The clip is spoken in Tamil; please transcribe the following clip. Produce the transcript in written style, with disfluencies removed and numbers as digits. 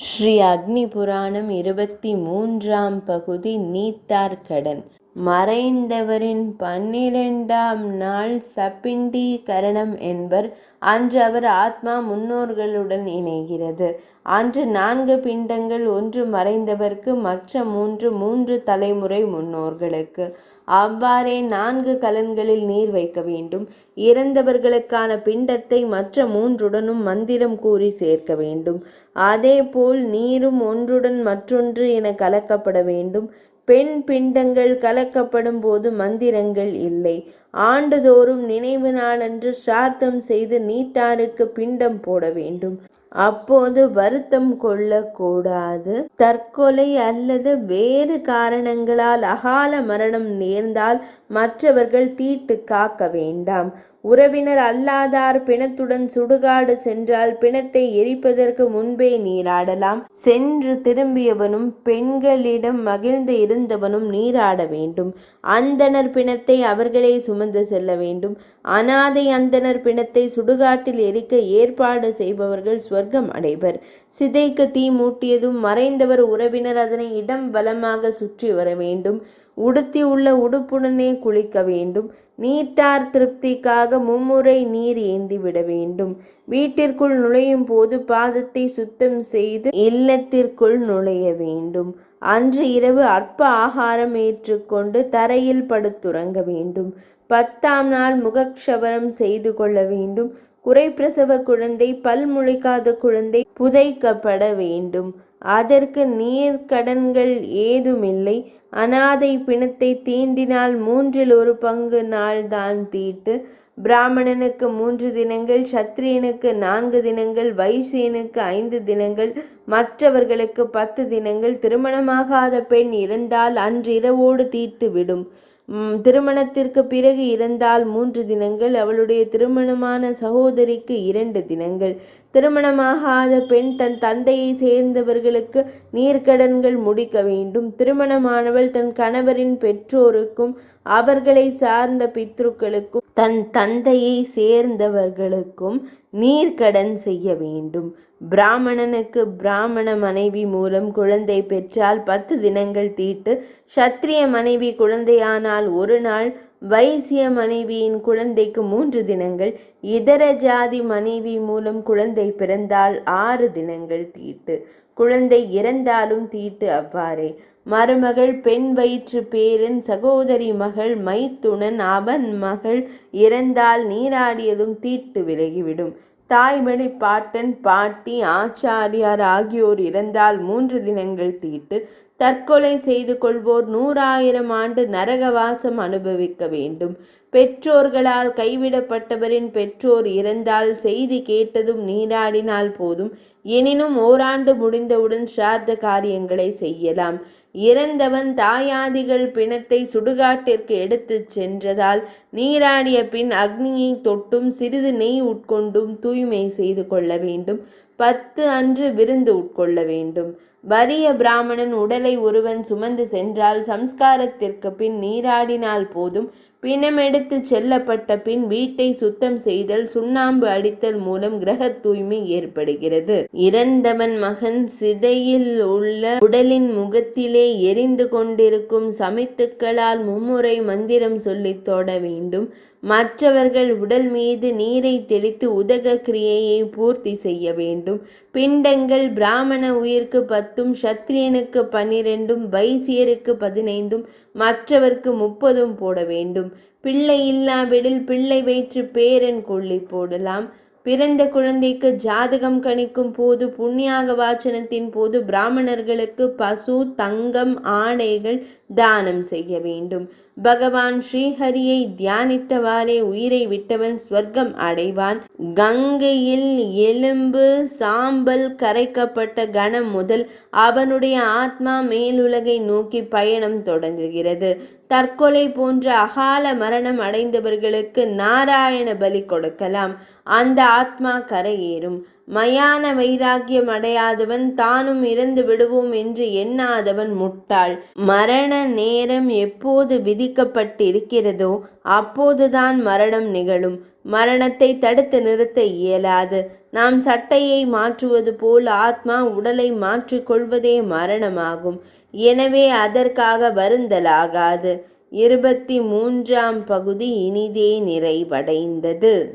ஸ்ரீ அக்னி புராணம் 23ஆம் பகுதி நீத்தார்கடன். மறைந்தவரின் 12ஆம் நாள் சபிண்டீகரணம் என்பர். அன்று அவர் ஆத்மா முன்னோர்களுடன் இணைகிறது. அன்று 4 பிண்டங்கள், ஒன்று மறைந்தவர்க்கு, மற்ற 3 தலைமுறை முன்னோர்களுக்கு. அவ்வாறே 4 கலன்களில் நீர் வைக்க வேண்டும். இறந்தவர்களுக்கான பிண்டத்தை மற்ற 3உடனும் மந்திரம் கூறி சேர்க்க வேண்டும். அதேபோல் நீரும் ஒன்றுடன் மற்றொன்று என கலக்கப்பட வேண்டும். பெண் பிண்டங்கள் கலக்கப்படும் போது மந்திரங்கள் இல்லை. ஆண்டுதோறும் நினைவு நாளன்று சிரார்த்தம் செய்து நீத்தாருக்கு பிண்டம் போட வேண்டும். அப்போது வருத்தம் கொள்ளக்கூடாது. தற்கொலை அல்லது வேறு காரணங்களால் அகால மரணம் நேர்ந்தால் மற்றவர்கள் தீட்டு காக்க வேண்டாம். உறவினர் அல்லாதார் பிணத்துடன் சுடுகாடு சென்றால் பிணத்தை எரிப்பதற்கு முன்பே நீராடலாம். சென்று திரும்பியவனும் பெண்களிடம் மகிழ்ந்து இருந்தவனும் நீராட வேண்டும். அந்தணர் பிணத்தை அவர்களே சுமந்து செல்ல வேண்டும். அனாதை அந்தணர் பிணத்தை சுடுகாட்டில் எரிக்க ஏற்பாடு செய்பவர்கள் சொர்க்கம் அடைவர். சிதைக்கு தீ மூட்டியதும் மறைந்தவர் உறவினர் அதனை இடம் வலமாக சுற்றி வர வேண்டும். உடுத்தியுள்ள உடுப்புடனே குளிக்க வேண்டும். நீட்டார் திருப்திக்காக 3 முறை நீர் ஏந்தி விட வேண்டும். வீட்டிற்குள் நுழையும் போது பாதத்தை சுத்தம் செய்து இல்லத்திற்குள் நுழைய வேண்டும். அன்று இரவு அற்ப ஆகாரம் ஏற்றுக்கொண்டு தரையில் படுத்துறங்க வேண்டும். 10ஆம் நாள் முகக்ஷவரம் செய்து கொள்ள வேண்டும். குறைப்பிரசவ குழந்தை, பல் முளைக்காத குழந்தை புதைக்கப்பட வேண்டும். அதற்கு நீர்க்கடன்கள் ஏதுமில்லை. அனாதை பிணத்தை தீண்டினால் 1/3 பங்கு நாள்தான் தீட்டு. பிராமணனுக்கு 3 தினங்கள், சத்திரியனுக்கு 4 தினங்கள், வைசியனுக்கு 5 தினங்கள், மற்றவர்களுக்கு 10 தினங்கள். திருமணமாகாத பெண் இறந்தால் அன்றிரவோடு தீட்டு விடும். திருமணத்திற்கு பிறகு இறந்தால் 3 தினங்கள். அவளுடைய திருமணமான சகோதரிக்கு 2 தினங்கள். திருமணமாகாத பெண் தன் தந்தையை சேர்ந்தவர்களுக்கு நீர்க்கடன்கள் முடிக்க வேண்டும். திருமணமானவள் தன் கணவரின் பெற்றோருக்கும் அவர்களை சார்ந்த பித்ருக்களுக்கும் தன் தந்தையை சேர்ந்தவர்களுக்கும் நீர்க்கடன் செய்ய வேண்டும். பிராமணனுக்கு பிராமண மனைவி மூலம் குழந்தை பெற்றால் 10 தினங்கள் தீட்டு. சத்திரிய மனைவி குழந்தையானால் 1 நாள். வைசிய மனைவியின் குழந்தைக்கு 3 தினங்கள். இதர ஜாதி மனைவி மூலம் குழந்தை பிறந்தால் 6 தினங்கள் தீட்டு. குழந்தை இறந்தாலும் தீட்டு அவ்வாறே. மருமகள், பெண் வயிற்று பேரன், சகோதரி மகள், மைத்துனன், அவன் மகள் இறந்தால் நீராடியதும் தீட்டு விலகிவிடும். தாய்வழி பாட்டன், பாட்டி, ஆச்சாரியார் ஆகியோர் இறந்தால் 3 தினங்கள் தீட்டு. தற்கொலை செய்து கொள்வோர் 100,000 ஆண்டு நரகவாசம் அனுபவிக்க வேண்டும். பெற்றோர்களால் கைவிடப்பட்டவரின் பெற்றோர் இறந்தால் செய்தி கேட்டதும் நீராடினால் போதும். எனினும் ஓராண்டு முடிந்தவுடன் சிரார்த்த காரியங்களை செய்யலாம். இறந்தவன் தாயாதிகள் பிணத்தை சுடுகாட்டிற்கு எடுத்துச் சென்றதால் நீராடிய பின் அக்னியை தொட்டும் சிறிது நெய் உட்கொண்டும் தூய்மை செய்து கொள்ள வேண்டும். 10 அன்று விருந்து உட்கொள்ள வேண்டும். வறிய பிராமணன் உடலை ஒருவன் சுமந்து சென்றால் சம்ஸ்காரத்திற்கு பின் நீராடினால் போதும். பிணம் எடுத்து செல்லப்பட்ட பின் வீட்டை சுத்தம் செய்தல், சுண்ணாம்பு அடித்தல் மூலம் கிரக தூய்மை ஏற்படுகிறது. இறந்தவன் மகன் சிதையில் உள்ள உடலின் முகத்திலே எரிந்து கொண்டிருக்கும் சமித்துக்களால் 3 முறை மந்திரம் சொல்லி தொட வேண்டும். மற்றவர்கள் உடல் மீது நீரை தெளித்து உதக கிரியையை பூர்த்தி செய்ய வேண்டும். பிண்டங்கள் பிராமண உயிர்க்கு 10, சத்திரியனுக்கு 12, வைசியருக்கு 15, மற்றவர்க்கு 30 போட வேண்டும். பிள்ளை இல்லாவிடில் பிள்ளை வயிற்று பேரன் கொள்ளி போடலாம். பிறந்த குழந்தைக்கு ஜாதகம் கணிக்கும் போது புண்ணியாக வாச்சனத்தின் போது பிராமணர்களுக்கு பசு, தங்கம், ஆடைகள் தானம் செய்ய வேண்டும். பகவான் ஸ்ரீஹரியை தியானித்தவாறே உயிரை விட்டவன் ஸ்வர்க்கம் அடைவான். கங்கையில் எலும்பு சாம்பல் கரைக்கப்பட்ட கணம் முதல் அவனுடைய ஆத்மா மேலுலகை நோக்கி பயணம் தொடங்குகிறது. தற்கொலை போன்ற அகால மரணம் அடைந்தவர்களுக்கு நாராயண பலி கொடுக்கலாம். அந்த ஆத்மா கரையேறும். மயான வைராக்கியம் அடையாதவன் தானும் இறந்து விடுவோம் என்று எண்ணாதவன் முட்டாள். மரண நேரம் எப்போது விதிக்கப்பட்டிருக்கிறதோ அப்போதுதான் மரணம் நிகழும். மரணத்தை தடுத்து நிறுத்த இயலாது. நாம் சட்டையை மாற்றுவது போல் ஆத்மா உடலை மாற்றிக்கொள்வதே மரணமாகும். எனவே அதற்காக வருந்தலாகாது. 23ஆம் பகுதி இனிதே நிறைவடைந்தது.